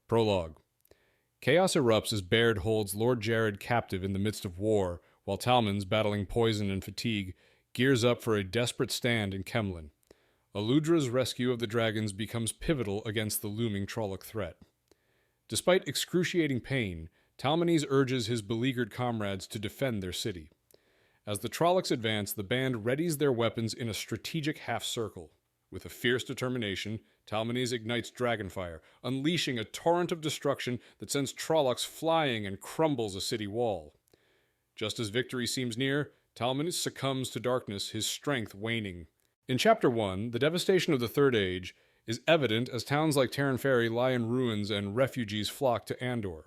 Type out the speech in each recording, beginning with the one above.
Prologue. Chaos erupts as Baird holds Lord Jared captive in the midst of war, while Talmans, battling poison and fatigue, gears up for a desperate stand in Kemlin. Aludra's rescue of the dragons becomes pivotal against the looming Trolloc threat. Despite excruciating pain, Talmanes urges his beleaguered comrades to defend their city. As the Trollocs advance, the band readies their weapons in a strategic half-circle. With a fierce determination, Talmanes ignites dragonfire, unleashing a torrent of destruction that sends Trollocs flying and crumbles a city wall. Just as victory seems near, Talmanes succumbs to darkness, his strength waning. In Chapter 1, the devastation of the Third Age is evident as towns like Terran Ferry lie in ruins and refugees flock to Andor.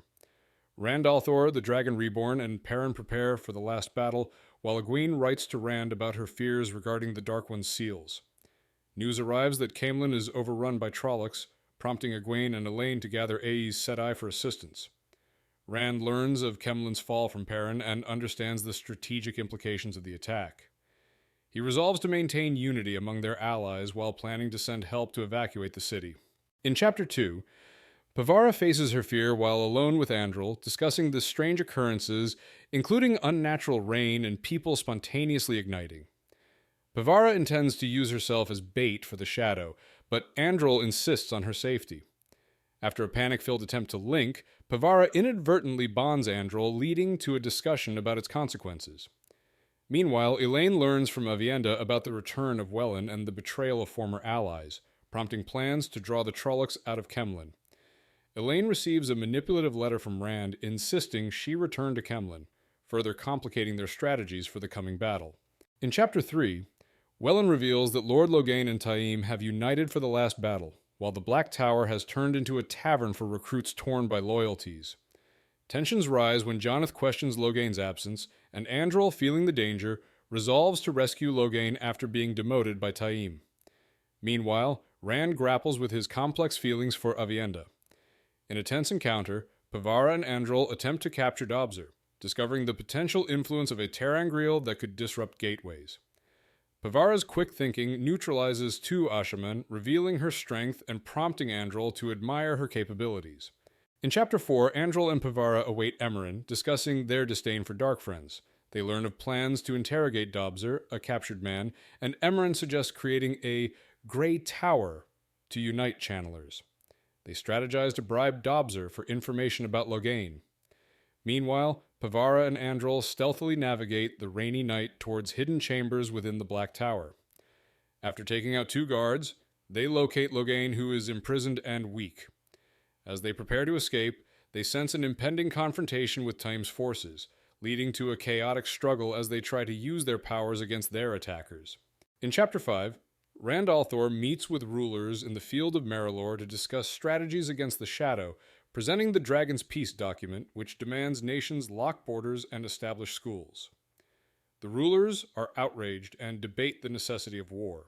Rand al'Thor, the Dragon Reborn, and Perrin prepare for the last battle, while Egwene writes to Rand about her fears regarding the Dark One's seals. News arrives that Caemlyn is overrun by Trollocs, prompting Egwene and Elaine to gather Aes Sedai for assistance. Rand learns of Caemlyn's fall from Perrin and understands the strategic implications of the attack. He resolves to maintain unity among their allies while planning to send help to evacuate the city. In Chapter 2, Pavara faces her fear while alone with Andral, discussing the strange occurrences, including unnatural rain and people spontaneously igniting. Pavara intends to use herself as bait for the Shadow, but Andral insists on her safety. After a panic-filled attempt to link, Pavara inadvertently bonds Andral, leading to a discussion about its consequences. Meanwhile, Elaine learns from Aviendha about the return of Wellen and the betrayal of former allies, prompting plans to draw the Trollocs out of Kemlyn. Elaine receives a manipulative letter from Rand insisting she return to Kemlyn, further complicating their strategies for the coming battle. In Chapter 3, Wellen reveals that Lord Loghain and Taim have united for the last battle, while the Black Tower has turned into a tavern for recruits torn by loyalties. Tensions rise when Joneth questions Loghain's absence, and Andral, feeling the danger, resolves to rescue Loghain after being demoted by Taim. Meanwhile, Rand grapples with his complex feelings for Aviendha. In a tense encounter, Pavara and Andral attempt to capture Dobzer, discovering the potential influence of a ter'angreal that could disrupt gateways. Pavara's quick thinking neutralizes two Ashaman, revealing her strength and prompting Andral to admire her capabilities. In Chapter 4, Andral and Pavara await Emmerin, discussing their disdain for Dark Friends. They learn of plans to interrogate Dobzer, a captured man, and Emmerin suggests creating a Grey Tower to unite channelers. They strategize to bribe Dobzer for information about Loghain. Meanwhile, Pavara and Andral stealthily navigate the rainy night towards hidden chambers within the Black Tower. After taking out two guards, they locate Loghain, who is imprisoned and weak. As they prepare to escape, they sense an impending confrontation with Taim's forces, leading to a chaotic struggle as they try to use their powers against their attackers. In Chapter 5, Rand al'Thor meets with rulers in the Field of Merilor to discuss strategies against the Shadow, presenting the Dragon's Peace document, which demands nations lock borders and establish schools. The rulers are outraged and debate the necessity of war.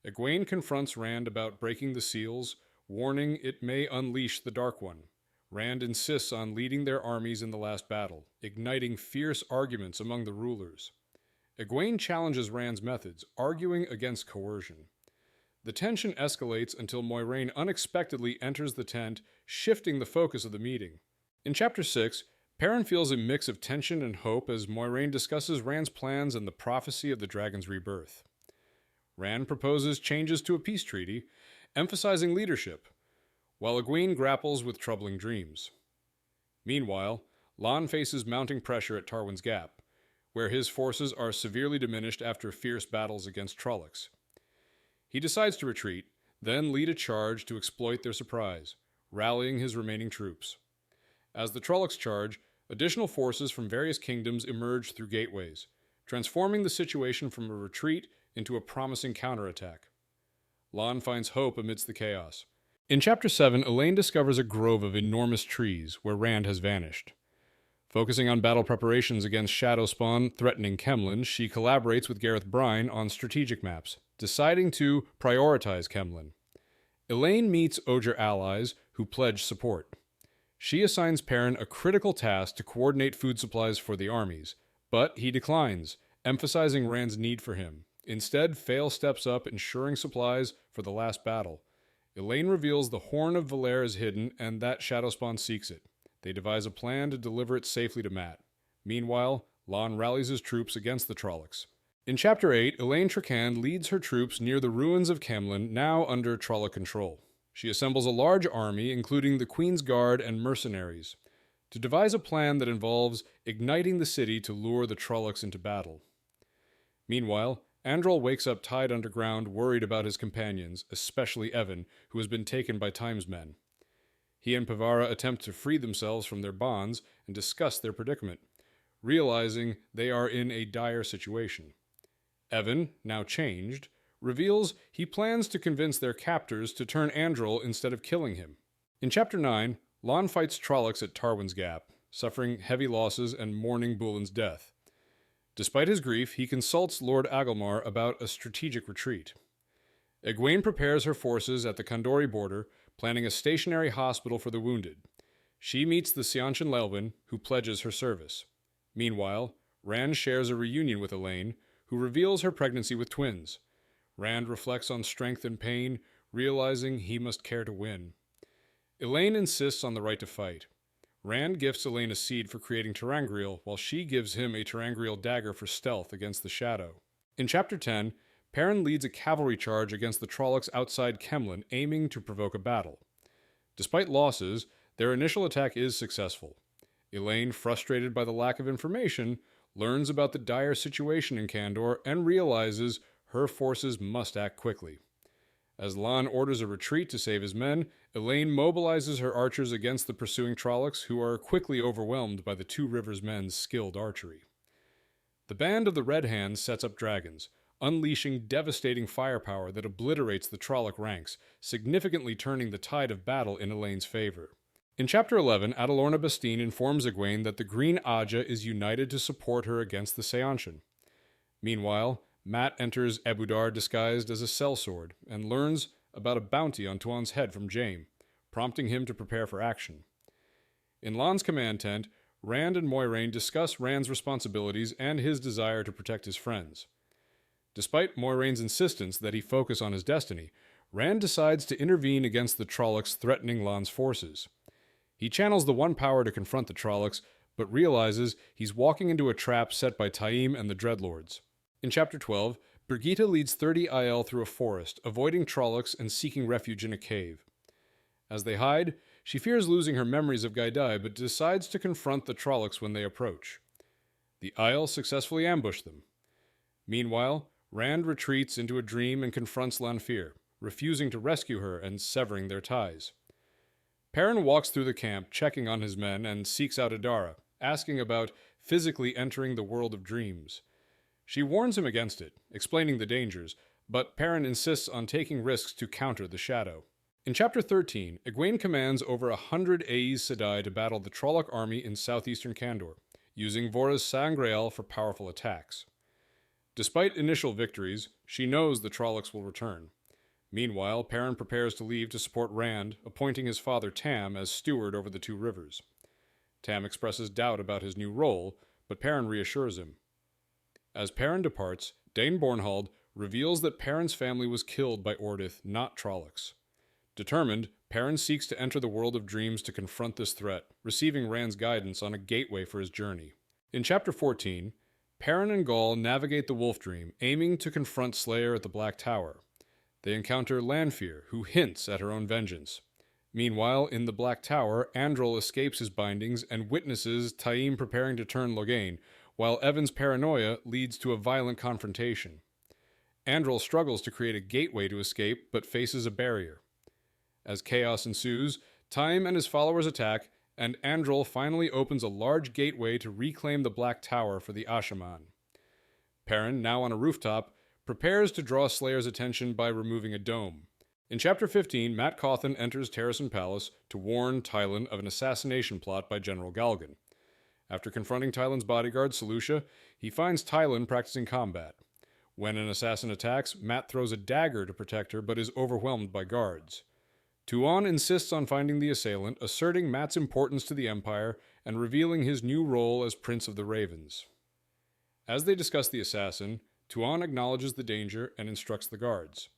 Egwene confronts Rand about breaking the seals, warning it may unleash the Dark One. Rand insists on leading their armies in the last battle, igniting fierce arguments among the rulers. Egwene challenges Rand's methods, arguing against coercion. The tension escalates until Moiraine unexpectedly enters the tent, shifting the focus of the meeting. In Chapter 6, Perrin feels a mix of tension and hope as Moiraine discusses Rand's plans and the prophecy of the dragon's rebirth. Rand proposes changes to a peace treaty, emphasizing leadership, while Egwene grapples with troubling dreams. Meanwhile, Lan faces mounting pressure at Tarwin's Gap, where his forces are severely diminished after fierce battles against Trollocs. He decides to retreat, then lead a charge to exploit their surprise, rallying his remaining troops. As the Trollocs charge, additional forces from various kingdoms emerge through gateways, transforming the situation from a retreat into a promising counterattack. Lan finds hope amidst the chaos. In Chapter 7, Elaine discovers a grove of enormous trees where Rand has vanished. Focusing on battle preparations against Shadowspawn threatening Kemlyn, she collaborates with Gareth Bryne on strategic maps, deciding to prioritize Kemlyn. Elaine meets Ogier allies who pledge support. She assigns Perrin a critical task to coordinate food supplies for the armies, but he declines, emphasizing Rand's need for him. Instead, Fael steps up, ensuring supplies for the last battle. Elaine reveals the Horn of Valere is hidden and that Shadowspawn seeks it. They devise a plan to deliver it safely to Matt. Meanwhile, Lon rallies his troops against the Trollocs. In Chapter 8, Elaine Trakand leads her troops near the ruins of Kemlin, now under Trolloc control. She assembles a large army, including the Queen's Guard and mercenaries, to devise a plan that involves igniting the city to lure the Trollocs into battle. Meanwhile, Andral wakes up tied underground, worried about his companions, especially Evan, who has been taken by Time's men. He and Pavara attempt to free themselves from their bonds and discuss their predicament, realizing they are in a dire situation. Evan, now changed, reveals he plans to convince their captors to turn Andral instead of killing him. In Chapter 9, Lon fights Trollocs at Tarwin's Gap, suffering heavy losses and mourning Bulin's death. Despite his grief, he consults Lord Agelmar about a strategic retreat. Egwene prepares her forces at the Kandori border, planning a stationary hospital for the wounded. She meets the Seanchan Lelwyn, who pledges her service. Meanwhile, Rand shares a reunion with Elaine, who reveals her pregnancy with twins. Rand reflects on strength and pain, realizing he must care to win. Elaine insists on the right to fight. Rand gifts Elaine a seed for creating Terangriel, while she gives him a Terangriel dagger for stealth against the Shadow. In Chapter 10, Perrin leads a cavalry charge against the Trollocs outside Kemlin, aiming to provoke a battle. Despite losses, their initial attack is successful. Elaine, frustrated by the lack of information, learns about the dire situation in Kandor and realizes her forces must act quickly. As Lon orders a retreat to save his men, Elaine mobilizes her archers against the pursuing Trollocs, who are quickly overwhelmed by the Two Rivers men's skilled archery. The band of the Red Hands sets up dragons, unleashing devastating firepower that obliterates the Trolloc ranks, significantly turning the tide of battle in Elaine's favor. In Chapter 11, Adalorna Bastine informs Egwene that the Green Aja is united to support her against the Seanchan. Meanwhile, Matt enters Ebudar disguised as a sellsword and learns about a bounty on Tuon's head from Jaime, prompting him to prepare for action. In Lon's command tent, Rand and Moiraine discuss Rand's responsibilities and his desire to protect his friends. Despite Moiraine's insistence that he focus on his destiny, Rand decides to intervene against the Trollocs threatening Lon's forces. He channels the One Power to confront the Trollocs, but realizes he's walking into a trap set by Taim and the Dreadlords. In Chapter 12, Birgitte leads 30 IL through a forest, avoiding Trollocs and seeking refuge in a cave. As they hide, she fears losing her memories of Gaidai, but decides to confront the Trollocs when they approach. The Isle successfully ambush them. Meanwhile, Rand retreats into a dream and confronts Lanfear, refusing to rescue her and severing their ties. Perrin walks through the camp, checking on his men, and seeks out Adara, asking about physically entering the world of dreams. She warns him against it, explaining the dangers, but Perrin insists on taking risks to counter the Shadow. In Chapter 13, Egwene commands over 100 Aes Sedai to battle the Trolloc army in southeastern Kandor, using Vora's Sangreal for powerful attacks. Despite initial victories, she knows the Trollocs will return. Meanwhile, Perrin prepares to leave to support Rand, appointing his father Tam as steward over the Two Rivers. Tam expresses doubt about his new role, but Perrin reassures him. As Perrin departs, Dane Bornhald reveals that Perrin's family was killed by Ordith, not Trollocs. Determined, Perrin seeks to enter the world of dreams to confront this threat, receiving Rand's guidance on a gateway for his journey. In Chapter 14, Perrin and Gaul navigate the Wolf Dream, aiming to confront Slayer at the Black Tower. They encounter Lanfear, who hints at her own vengeance. Meanwhile, in the Black Tower, Andral escapes his bindings and witnesses Taim preparing to turn Loghain, while Evan's paranoia leads to a violent confrontation. Andral struggles to create a gateway to escape, but faces a barrier. As chaos ensues, Taim and his followers attack, and Andral finally opens a large gateway to reclaim the Black Tower for the Ashaman. Perrin, now on a rooftop, prepares to draw Slayer's attention by removing a dome. In Chapter 15, Mat Cauthon enters Terrasen Palace to warn Tylan of an assassination plot by General Galgan. After confronting Tylan's bodyguard, Selucia, he finds Tylan practicing combat. When an assassin attacks, Mat throws a dagger to protect her, but is overwhelmed by guards. Tuon insists on finding the assailant, asserting Mat's importance to the Empire and revealing his new role as Prince of the Ravens. As they discuss the assassin, Tuon acknowledges the danger and instructs the guards.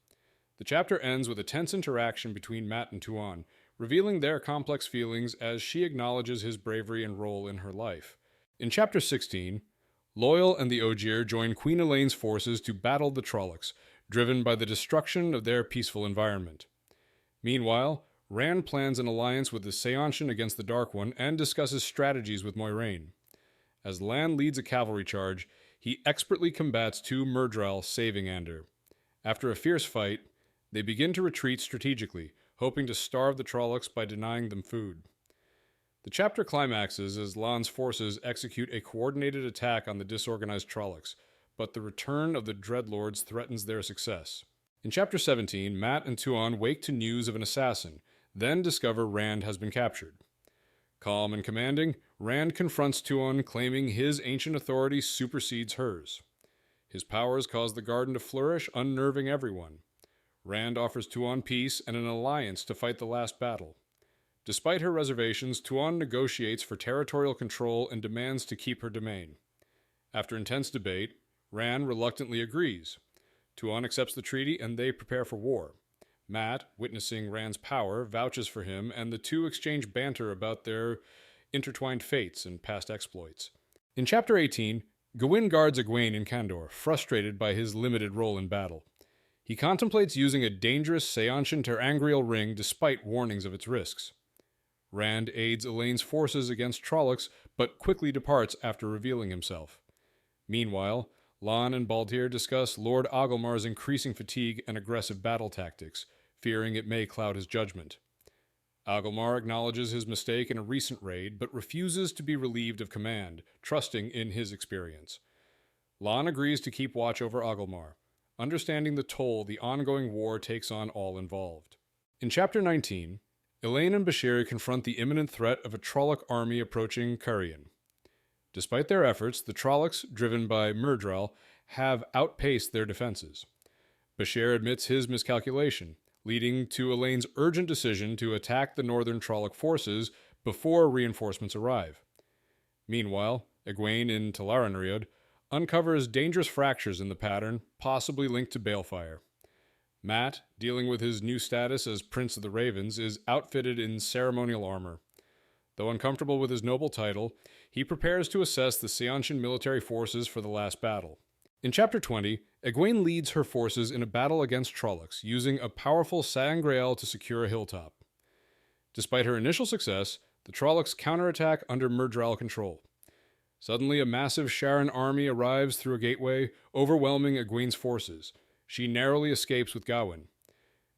The chapter ends with a tense interaction between Mat and Tuon, revealing their complex feelings as she acknowledges his bravery and role in her life. In Chapter 16, Loial and the Ogier join Queen Elaine's forces to battle the Trollocs, driven by the destruction of their peaceful environment. Meanwhile, Rand plans an alliance with the Seanchan against the Dark One and discusses strategies with Moiraine. As Lan leads a cavalry charge, he expertly combats two Myrddraal, saving Ander. After a fierce fight, they begin to retreat strategically, hoping to starve the Trollocs by denying them food. The chapter climaxes as Lan's forces execute a coordinated attack on the disorganized Trollocs, but the return of the Dreadlords threatens their success. In Chapter 17, Mat and Tuon wake to news of an assassin, then discover Rand has been captured. Calm and commanding, Rand confronts Tuon, claiming his ancient authority supersedes hers. His powers cause the garden to flourish, unnerving everyone. Rand offers Tuon peace and an alliance to fight the last battle. Despite her reservations, Tuon negotiates for territorial control and demands to keep her domain. After intense debate, Rand reluctantly agrees. Tuon accepts the treaty and they prepare for war. Mat, witnessing Rand's power, vouches for him, and the two exchange banter about their intertwined fates and past exploits. In Chapter 18, Gawain guards Egwene in Kandor, frustrated by his limited role in battle. He contemplates using a dangerous Seanchan ter'angreal ring despite warnings of its risks. Rand aids Elaine's forces against Trollocs, but quickly departs after revealing himself. Meanwhile, Lan and Baltir discuss Lord Agelmar's increasing fatigue and aggressive battle tactics, fearing it may cloud his judgment. Agelmar acknowledges his mistake in a recent raid, but refuses to be relieved of command, trusting in his experience. Lan agrees to keep watch over Agelmar, understanding the toll the ongoing war takes on all involved. In Chapter 19, Elaine and Bashir confront the imminent threat of a Trolloc army approaching Cairhien. Despite their efforts, the Trollocs, driven by Myrddraal, have outpaced their defenses. Bashir admits his miscalculation, leading to Elaine's urgent decision to attack the northern Trolloc forces before reinforcements arrive. Meanwhile, Egwene in Tel'aran'rhiod uncovers dangerous fractures in the pattern, possibly linked to balefire. Mat, dealing with his new status as Prince of the Ravens, is outfitted in ceremonial armor. Though uncomfortable with his noble title, he prepares to assess the Seanchan military forces for the last battle. In Chapter 20, Egwene leads her forces in a battle against Trollocs, using a powerful sangreal to secure a hilltop. Despite her initial success, the Trollocs counterattack under Myrddraal control. Suddenly, a massive Sharan army arrives through a gateway, overwhelming Egwene's forces. She narrowly escapes with Gawain.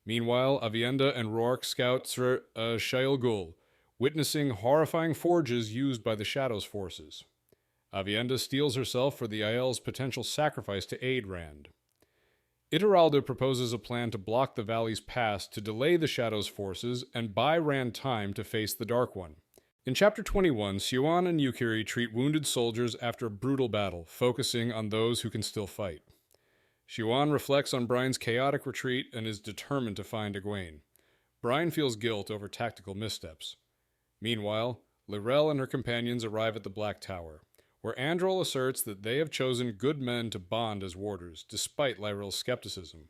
Meanwhile, Aviendha and Roark scout Shail Ghul, witnessing horrifying forges used by the Shadow's forces. Aviendha steels herself for the Aiel's potential sacrifice to aid Rand. Ituralde proposes a plan to block the valley's pass to delay the Shadow's forces and buy Rand time to face the Dark One. In Chapter 21, Siuan and Yukiri treat wounded soldiers after a brutal battle, focusing on those who can still fight. Siuan reflects on Brian's chaotic retreat and is determined to find Egwene. Brian feels guilt over tactical missteps. Meanwhile, Lyrell and her companions arrive at the Black Tower, where Androl asserts that they have chosen good men to bond as warders, despite Lyrell's skepticism.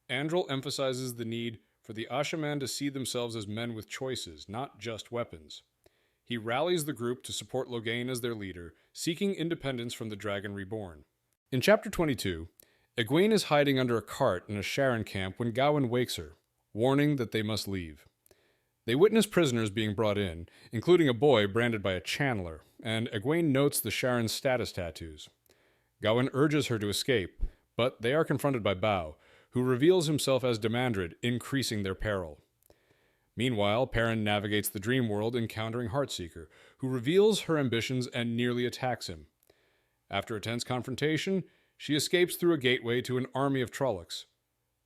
Androl emphasizes the need for the Ashaman to see themselves as men with choices, not just weapons. He rallies the group to support Logain as their leader, seeking independence from the Dragon Reborn. In Chapter 22, Egwene is hiding under a cart in a Sharan camp when Gawain wakes her, warning that they must leave. They witness prisoners being brought in, including a boy branded by a channeler, and Egwene notes the Sharan's status tattoos. Gawain urges her to escape, but they are confronted by Bao, who reveals himself as Demandred, increasing their peril. Meanwhile, Perrin navigates the dream world, encountering Heartseeker, who reveals her ambitions and nearly attacks him. After a tense confrontation, she escapes through a gateway to an army of Trollocs.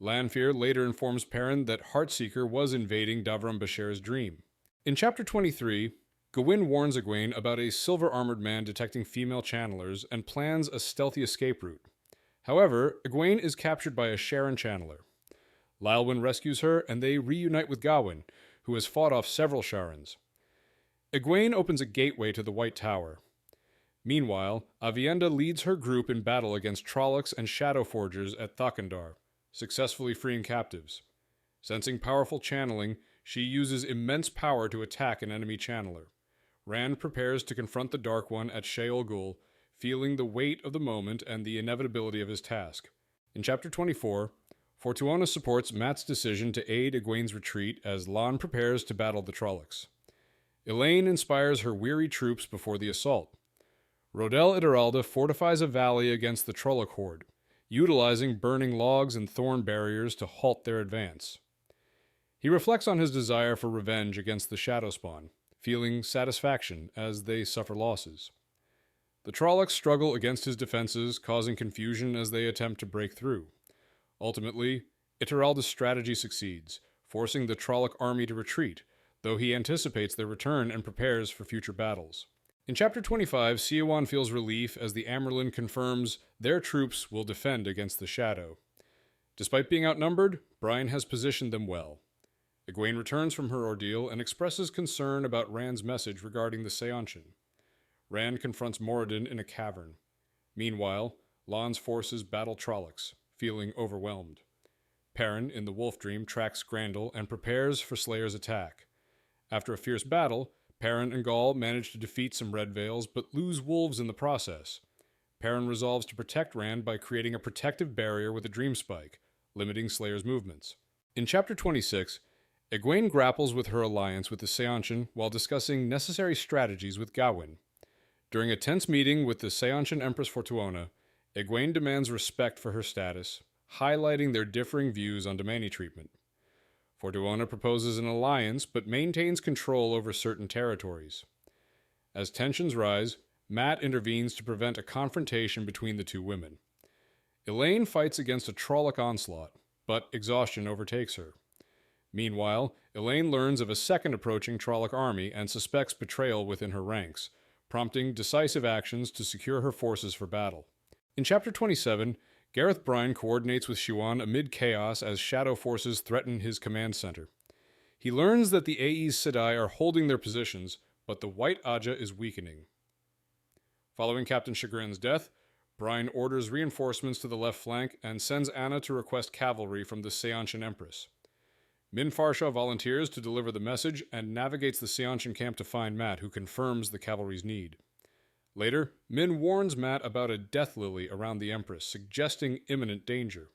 Lanfear later informs Perrin that Heartseeker was invading Davram Bashir's dream. In Chapter 23, Gawain warns Egwene about a silver-armored man detecting female channelers and plans a stealthy escape route. However, Egwene is captured by a Sharan channeler. Lylwyn rescues her, and they reunite with Gawain, who has fought off several Sharans. Egwene opens a gateway to the White Tower. Meanwhile, Aviendha leads her group in battle against Trollocs and Shadow Forgers at Thakandar, successfully freeing captives. Sensing powerful channeling, she uses immense power to attack an enemy channeler. Rand prepares to confront the Dark One at Sheol Ghul, feeling the weight of the moment and the inevitability of his task. In Chapter 24, Fortuona supports Mat's decision to aid Egwene's retreat as Lan prepares to battle the Trollocs. Elaine inspires her weary troops before the assault. Rodel Ituralde fortifies a valley against the Trolloc horde, utilizing burning logs and thorn barriers to halt their advance. He reflects on his desire for revenge against the Shadowspawn, feeling satisfaction as they suffer losses. The Trollocs struggle against his defenses, causing confusion as they attempt to break through. Ultimately, Ituralde's strategy succeeds, forcing the Trolloc army to retreat, though he anticipates their return and prepares for future battles. In Chapter 25, Siouan feels relief as the Amyrlin confirms their troops will defend against the Shadow. Despite being outnumbered, Brian has positioned them well. Egwene returns from her ordeal and expresses concern about Rand's message regarding the Seanchan. Rand confronts Moradin in a cavern. Meanwhile, Lan's forces battle Trollocs, feeling overwhelmed. Perrin, in the Wolf Dream, tracks Grandel and prepares for Slayer's attack. After a fierce battle, Perrin and Gaul manage to defeat some Red Veils, but lose wolves in the process. Perrin resolves to protect Rand by creating a protective barrier with a dream spike, limiting Slayer's movements. In Chapter 26, Egwene grapples with her alliance with the Seanchan while discussing necessary strategies with Gawain. During a tense meeting with the Seanchan Empress Fortuona, Egwene demands respect for her status, highlighting their differing views on Demaini treatment. Fortuona proposes an alliance, but maintains control over certain territories. As tensions rise, Mat intervenes to prevent a confrontation between the two women. Elaine fights against a Trolloc onslaught, but exhaustion overtakes her. Meanwhile, Elaine learns of a second approaching Trolloc army and suspects betrayal within her ranks, prompting decisive actions to secure her forces for battle. In Chapter 27, Gareth Bryne coordinates with Siouan amid chaos as shadow forces threaten his command center. He learns that the Aes Sedai are holding their positions, but the White Aja is weakening. Following Captain Chagrin's death, Bryne orders reinforcements to the left flank and sends Anna to request cavalry from the Seanchan Empress. Min Farshaw volunteers to deliver the message and navigates the Seanchan camp to find Mat, who confirms the cavalry's need. Later, Min warns Mat about a death lily around the Empress, suggesting imminent danger.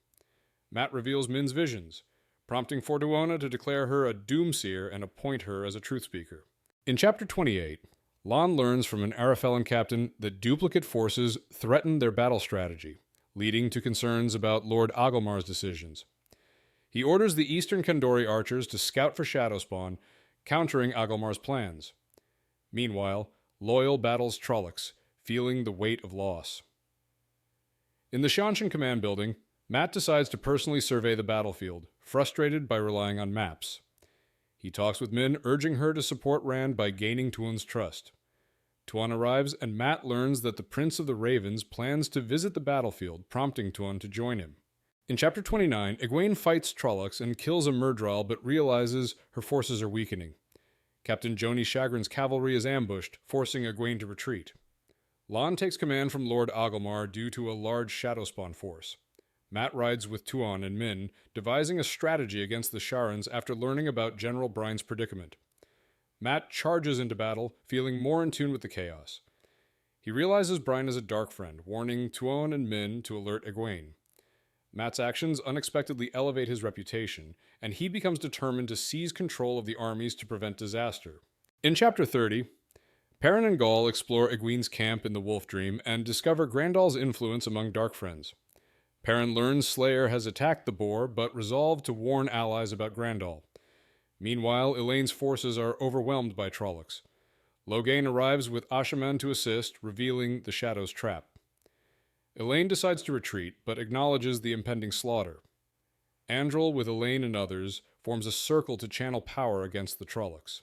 Mat reveals Min's visions, prompting Fortuona to declare her a doomseer and appoint her as a truth speaker. In Chapter 28, Lan learns from an Arafellan captain that duplicate forces threaten their battle strategy, leading to concerns about Lord Agelmar's decisions. He orders the Eastern Kandori archers to scout for Shadowspawn, countering Agelmar's plans. Meanwhile, Loyal battles Trollocs, feeling the weight of loss. In the Seanchan command building, Mat decides to personally survey the battlefield, frustrated by relying on maps. He talks with Min, urging her to support Rand by gaining Tuon's trust. Tuon arrives, and Mat learns that the Prince of the Ravens plans to visit the battlefield, prompting Tuon to join him. In Chapter 29, Egwene fights Trollocs and kills a Myrddraal, but realizes her forces are weakening. Captain Joni Chagrin's cavalry is ambushed, forcing Egwene to retreat. Lan takes command from Lord Agelmar due to a large Shadowspawn force. Mat rides with Tuon and Min, devising a strategy against the Sharans after learning about General Bryne's predicament. Mat charges into battle, feeling more in tune with the chaos. He realizes Bryne is a dark friend, warning Tuon and Min to alert Egwene. Mat's actions unexpectedly elevate his reputation, and he becomes determined to seize control of the armies to prevent disaster. In Chapter 30, Perrin and Gaul explore Egwene's camp in the Wolf Dream and discover Grandal's influence among Dark Friends. Perrin learns Slayer has attacked the Boar, but resolved to warn allies about Grandal. Meanwhile, Elaine's forces are overwhelmed by Trollocs. Logain arrives with Ashaman to assist, revealing the Shadow's trap. Elaine decides to retreat, but acknowledges the impending slaughter. Andral, with Elaine and others, forms a circle to channel power against the Trollocs.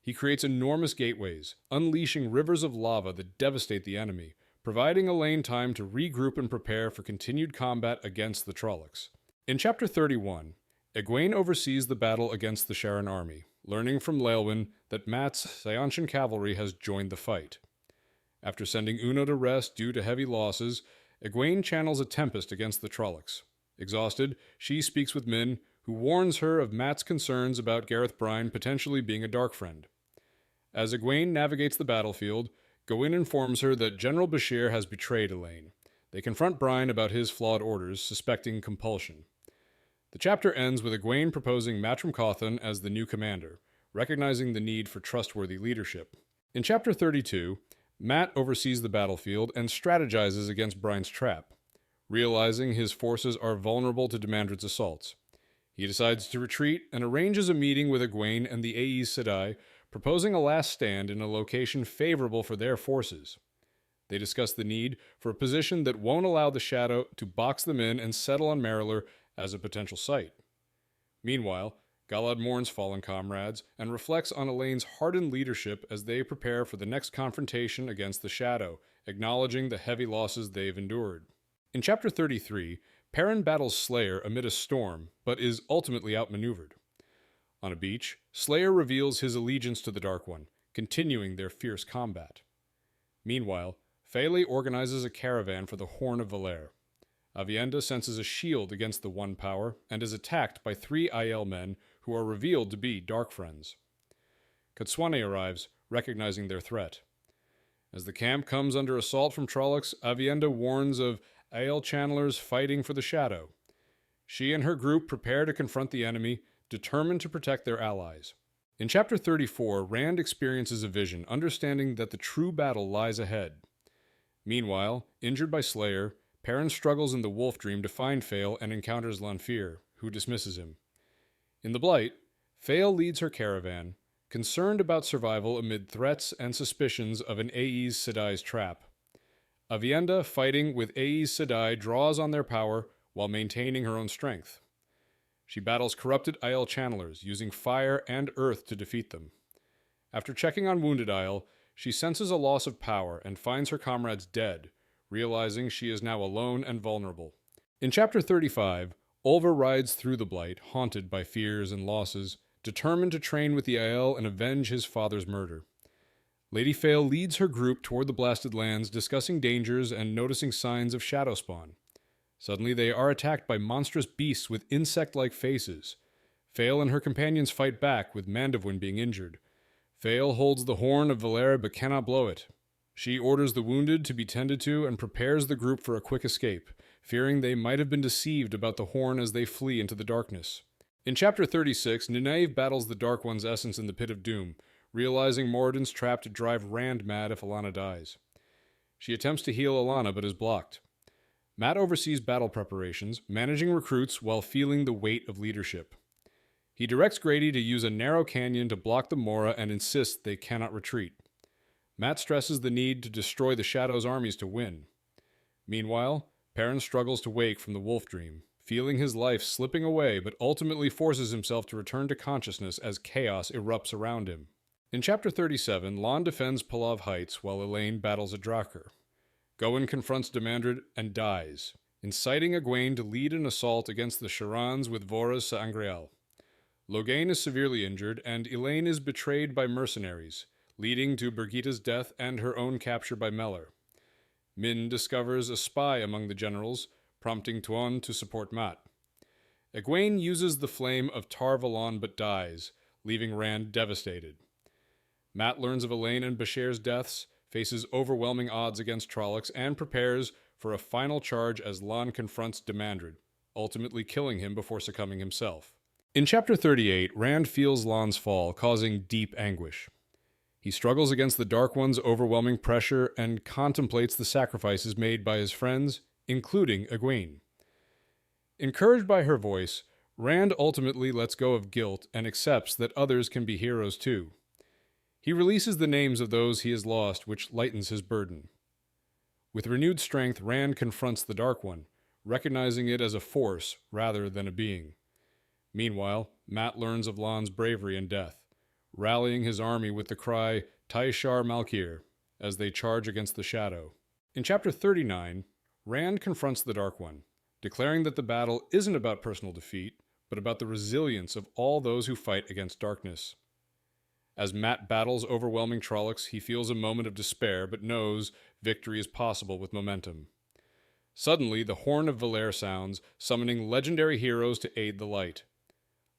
He creates enormous gateways, unleashing rivers of lava that devastate the enemy, providing Elaine time to regroup and prepare for continued combat against the Trollocs. In Chapter 31, Egwene oversees the battle against the Sharan army, learning from Leolwyn that Mat's Seanchan cavalry has joined the fight. After sending Uno to rest due to heavy losses, Egwene channels a tempest against the Trollocs. Exhausted, she speaks with Min, who warns her of Matt's concerns about Gareth Bryne potentially being a Dark Friend. As Egwene navigates the battlefield, Gawain informs her that General Bashir has betrayed Elaine. They confront Bryne about his flawed orders, suspecting compulsion. The chapter ends with Egwene proposing Matrim Cauthon as the new commander, recognizing the need for trustworthy leadership. In Chapter 32, Mat oversees the battlefield and strategizes against Bryne's trap, realizing his forces are vulnerable to Demandred's assaults. He decides to retreat and arranges a meeting with Egwene and the Aes Sedai, proposing a last stand in a location favorable for their forces. They discuss the need for a position that won't allow the Shadow to box them in and settle on Mariler as a potential site. Meanwhile, Galad mourns fallen comrades and reflects on Elaine's hardened leadership as they prepare for the next confrontation against the Shadow, acknowledging the heavy losses they've endured. In Chapter 33, Perrin battles Slayer amid a storm, but is ultimately outmaneuvered. On a beach, Slayer reveals his allegiance to the Dark One, continuing their fierce combat. Meanwhile, Fele organizes a caravan for the Horn of Valere. Avienda senses a shield against the One Power and is attacked by 3 Aiel men who are revealed to be Dark Friends. Katswane arrives, recognizing their threat. As the camp comes under assault from Trollocs, Avienda warns of Aiel channelers fighting for the Shadow. She and her group prepare to confront the enemy, determined to protect their allies. In Chapter 34, Rand experiences a vision, understanding that the true battle lies ahead. Meanwhile, injured by Slayer, Perrin struggles in the Wolf Dream to find Fael and encounters Lanfear, who dismisses him. In the Blight, Fael leads her caravan, concerned about survival amid threats and suspicions of an Aes Sedai's trap. Avienda, fighting with Aes Sedai, draws on their power while maintaining her own strength. She battles corrupted Aiel channelers, using fire and earth to defeat them. After checking on wounded Aiel, she senses a loss of power and finds her comrades dead, realizing she is now alone and vulnerable. In Chapter 35, Olver rides through the Blight, haunted by fears and losses, determined to train with the Aiel and avenge his father's murder. Lady Fael leads her group toward the Blasted Lands, discussing dangers and noticing signs of shadow spawn. Suddenly they are attacked by monstrous beasts with insect-like faces. Fael and her companions fight back, with Mandevwin being injured. Fael holds the Horn of Valere but cannot blow it. She orders the wounded to be tended to and prepares the group for a quick escape, fearing they might have been deceived about the Horn as they flee into the darkness. In Chapter 36, Nynaeve battles the Dark One's essence in the Pit of Doom, realizing Moradin's trap to drive Rand mad if Alana dies. She attempts to heal Alana but is blocked. Mat oversees battle preparations, managing recruits while feeling the weight of leadership. He directs Grady to use a narrow canyon to block the Mora and insists they cannot retreat. Mat stresses the need to destroy the Shadow's armies to win. Meanwhile, Perrin struggles to wake from the Wolf Dream, feeling his life slipping away, but ultimately forces himself to return to consciousness as chaos erupts around him. In Chapter 37, Lon defends Palav Heights while Elaine battles a Drakkar. Gowen confronts Demandred and dies, inciting Egwene to lead an assault against the Sharans with Vora's Sangreal. Logain is severely injured, and Elaine is betrayed by mercenaries, leading to Birgitta's death and her own capture by Meller. Min discovers a spy among the generals, prompting Tuon to support Mat. Egwene uses the flame of Tar Valon but dies, leaving Rand devastated. Mat learns of Elaine and Bashir's deaths, faces overwhelming odds against Trollocs, and prepares for a final charge as Lon confronts Demandred, ultimately killing him before succumbing himself. In Chapter 38, Rand feels Lon's fall, causing deep anguish. He struggles against the Dark One's overwhelming pressure and contemplates the sacrifices made by his friends, including Egwene. Encouraged by her voice, Rand ultimately lets go of guilt and accepts that others can be heroes too. He releases the names of those he has lost, which lightens his burden. With renewed strength, Rand confronts the Dark One, recognizing it as a force rather than a being. Meanwhile, Mat learns of Lon's bravery and death, rallying his army with the cry, Taishar Malkir, as they charge against the Shadow. In Chapter 39, Rand confronts the Dark One, declaring that the battle isn't about personal defeat, but about the resilience of all those who fight against darkness. As Mat battles overwhelming Trollocs, he feels a moment of despair, but knows victory is possible with momentum. Suddenly, the Horn of Valere sounds, summoning legendary heroes to aid the light.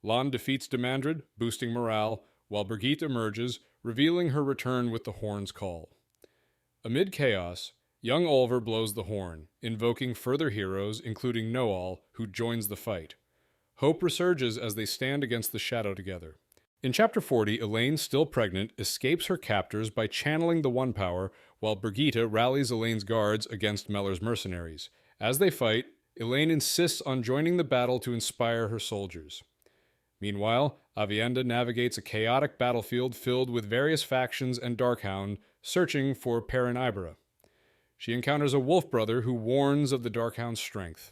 Lon defeats Demandred, boosting morale, while Brigitte emerges, revealing her return with the horn's call. Amid chaos, young Olver blows the horn, invoking further heroes, including Noal, who joins the fight. Hope resurges as they stand against the shadow together. In Chapter 40, Elaine, still pregnant, escapes her captors by channeling the One Power, while Brigitte rallies Elaine's guards against Meller's mercenaries. As they fight, Elaine insists on joining the battle to inspire her soldiers. Meanwhile, Aviendha navigates a chaotic battlefield filled with various factions and Darkhound, searching for Perrin Ibera. She encounters a wolf brother who warns of the Darkhound's strength.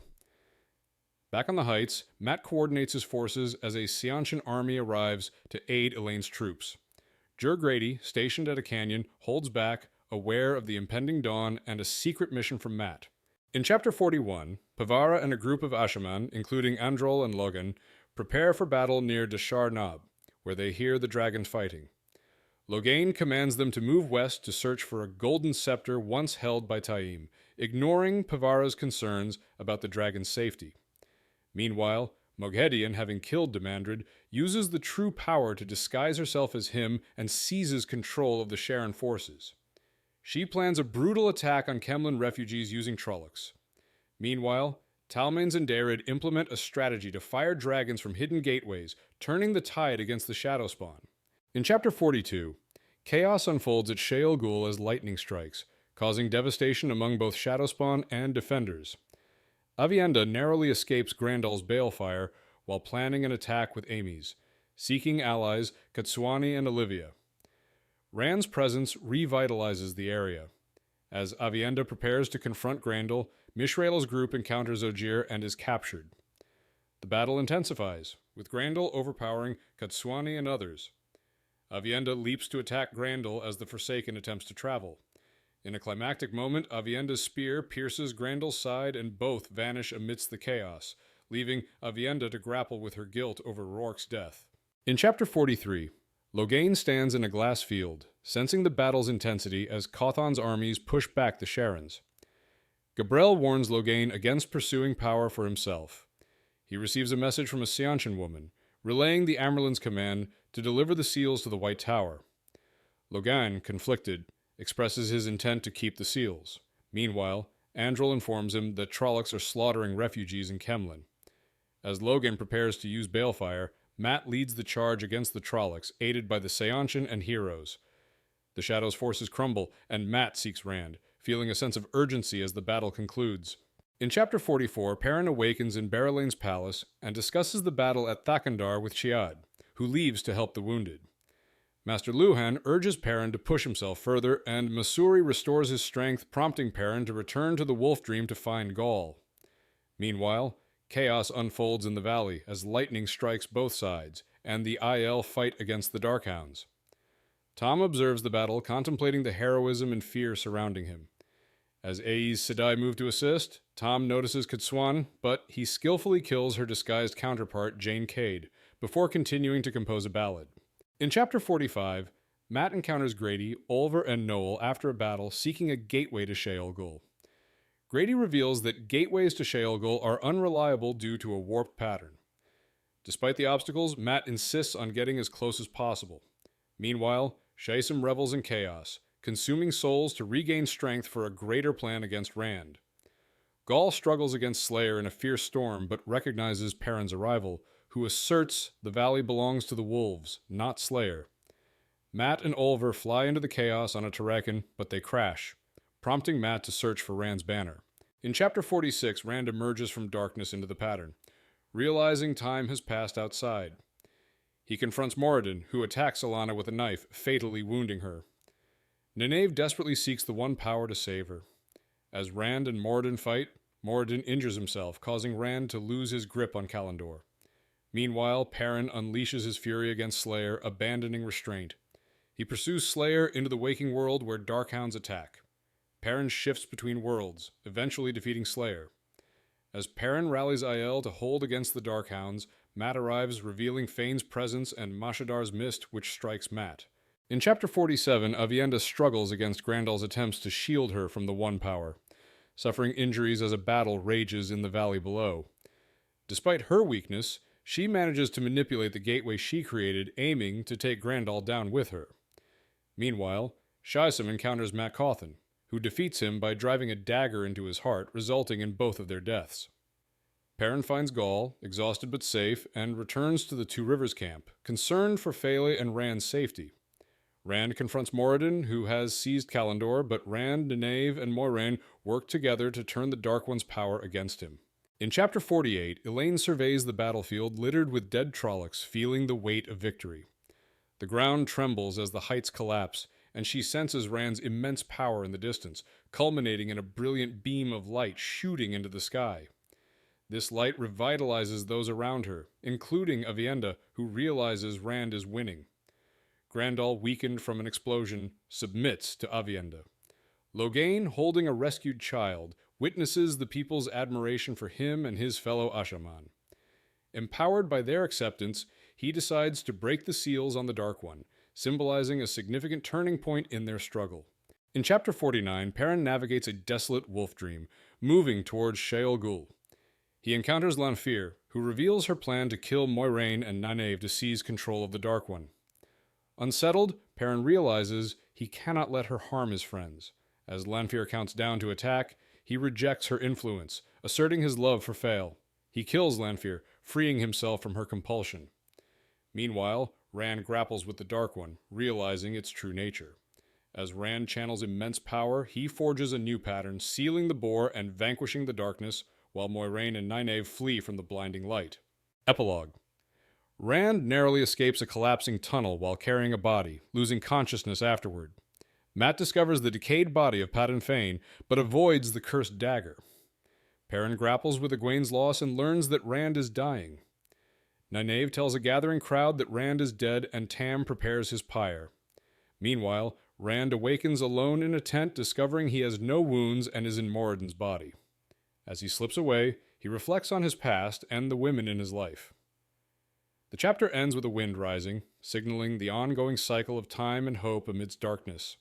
Back on the heights, Matt coordinates his forces as a Seanchan army arrives to aid Elaine's troops. Jur Grady, stationed at a canyon, holds back, aware of the impending dawn and a secret mission from Matt. In Chapter 41, Pavara and a group of Ashaman, including Androl and Logan, prepare for battle near Dashar Nab, where they hear the dragons fighting. Logain commands them to move west to search for a golden scepter once held by Taim, ignoring Pavara's concerns about the dragon's safety. Meanwhile, Moghedien, having killed Demandred, uses the true power to disguise herself as him and seizes control of the Sharon forces. She plans a brutal attack on Kemlin refugees using Trollocs. Meanwhile, Talmains and Dared implement a strategy to fire dragons from hidden gateways, turning the tide against the Shadow Spawn. In Chapter 42, chaos unfolds at Sheol Ghul as lightning strikes, causing devastation among both Shadow Spawn and Defenders. Aviendha narrowly escapes Grandal's balefire while planning an attack with Amy's, seeking allies Katsuani and Olivia. Rand's presence revitalizes the area. As Aviendha prepares to confront Grandal, Mishrael's group encounters Ogier and is captured. The battle intensifies, with Grandal overpowering Katsuani and others. Aviendha leaps to attack Grandal as the Forsaken attempts to travel. In a climactic moment, Aviendha's spear pierces Grandal's side and both vanish amidst the chaos, leaving Aviendha to grapple with her guilt over Rourke's death. In Chapter 43, Logain stands in a glass field, sensing the battle's intensity as Cawthon's armies push back the Sharons. Gabrel warns Logain against pursuing power for himself. He receives a message from a Seanchan woman, relaying the Amerlin's command to deliver the seals to the White Tower. Logain, conflicted, expresses his intent to keep the seals. Meanwhile, Androl informs him that Trollocs are slaughtering refugees in Kemlin. As Logan prepares to use balefire, Matt leads the charge against the Trollocs, aided by the Seanchan and heroes. The Shadow's forces crumble, and Matt seeks Rand, feeling a sense of urgency as the battle concludes. In Chapter 44, Perrin awakens in Berelain's palace and discusses the battle at Thakandar with Chiad, who leaves to help the wounded. Master Luhan urges Perrin to push himself further, and Masuri restores his strength, prompting Perrin to return to the Wolf Dream to find Gaul. Meanwhile, chaos unfolds in the valley as lightning strikes both sides, and the IL fight against the Darkhounds. Tom observes the battle, contemplating the heroism and fear surrounding him. As Aes Sedai move to assist, Tom notices Katsuan, but he skillfully kills her disguised counterpart, Jane Cade, before continuing to compose a ballad. In Chapter 45, Matt encounters Grady, Olver, and Noel after a battle seeking a gateway to Sheol Ghul. Grady reveals that gateways to Sheol Ghul are unreliable due to a warped pattern. Despite the obstacles, Matt insists on getting as close as possible. Meanwhile, Shaisum revels in chaos, consuming souls to regain strength for a greater plan against Rand. Gaul struggles against Slayer in a fierce storm, but recognizes Perrin's arrival, who asserts the valley belongs to the wolves, not Slayer. Matt and Olver fly into the chaos on a Terrakin, but they crash, prompting Matt to search for Rand's banner. In Chapter 46, Rand emerges from darkness into the pattern, realizing time has passed outside. He confronts Moradin, who attacks Alana with a knife, fatally wounding her. Nynaeve desperately seeks the One Power to save her. As Rand and Moradin fight, Moradin injures himself, causing Rand to lose his grip on Kalandor. Meanwhile, Perrin unleashes his fury against Slayer, abandoning restraint. He pursues Slayer into the waking world where Darkhounds attack. Perrin shifts between worlds, eventually defeating Slayer. As Perrin rallies Aiel to hold against the Darkhounds, Matt arrives, revealing Fane's presence and Mashadar's mist, which strikes Matt. In Chapter 47, Aviendha struggles against Grandal's attempts to shield her from the One Power. suffering injuries as a battle rages in the valley below. Despite her weakness, she manages to manipulate the gateway she created, aiming to take Grandal down with her. Meanwhile, Shysum encounters Matt Cawthon, who defeats him by driving a dagger into his heart, resulting in both of their deaths. Perrin finds Gaul, exhausted but safe, and returns to the Two Rivers camp, concerned for Fele and Rand's safety. Rand confronts Moradin, who has seized Kalimdor, but Rand, Nynaeve, and Moiraine work together to turn the Dark One's power against him. In Chapter 48, Elaine surveys the battlefield littered with dead Trollocs, feeling the weight of victory. The ground trembles as the heights collapse, and she senses Rand's immense power in the distance, culminating in a brilliant beam of light shooting into the sky. This light revitalizes those around her, including Aviendha, who realizes Rand is winning. Grandal, weakened from an explosion, submits to Aviendha. Loghain, holding a rescued child, witnesses the people's admiration for him and his fellow Ashaman. Empowered by their acceptance, he decides to break the seals on the Dark One, symbolizing a significant turning point in their struggle. In Chapter 49, Perrin navigates a desolate wolf dream, moving towards Sheol Gul. He encounters Lanfear, who reveals her plan to kill Moiraine and Nynaeve to seize control of the Dark One. Unsettled, Perrin realizes he cannot let her harm his friends. As Lanfear counts down to attack, he rejects her influence, asserting his love for Fael. He kills Lanfear, freeing himself from her compulsion. Meanwhile, Rand grapples with the Dark One, realizing its true nature. As Rand channels immense power, he forges a new pattern, sealing the bore and vanquishing the darkness, while Moiraine and Nynaeve flee from the blinding light. Epilogue. Rand narrowly escapes a collapsing tunnel while carrying a body, losing consciousness afterward. Mat discovers the decayed body of Padan Fain, but avoids the cursed dagger. Perrin grapples with Egwene's loss and learns that Rand is dying. Nynaeve tells a gathering crowd that Rand is dead, and Tam prepares his pyre. Meanwhile, Rand awakens alone in a tent, discovering he has no wounds and is in Moradin's body. As he slips away, he reflects on his past and the women in his life. The chapter ends with a wind rising, signaling the ongoing cycle of time and hope amidst darkness.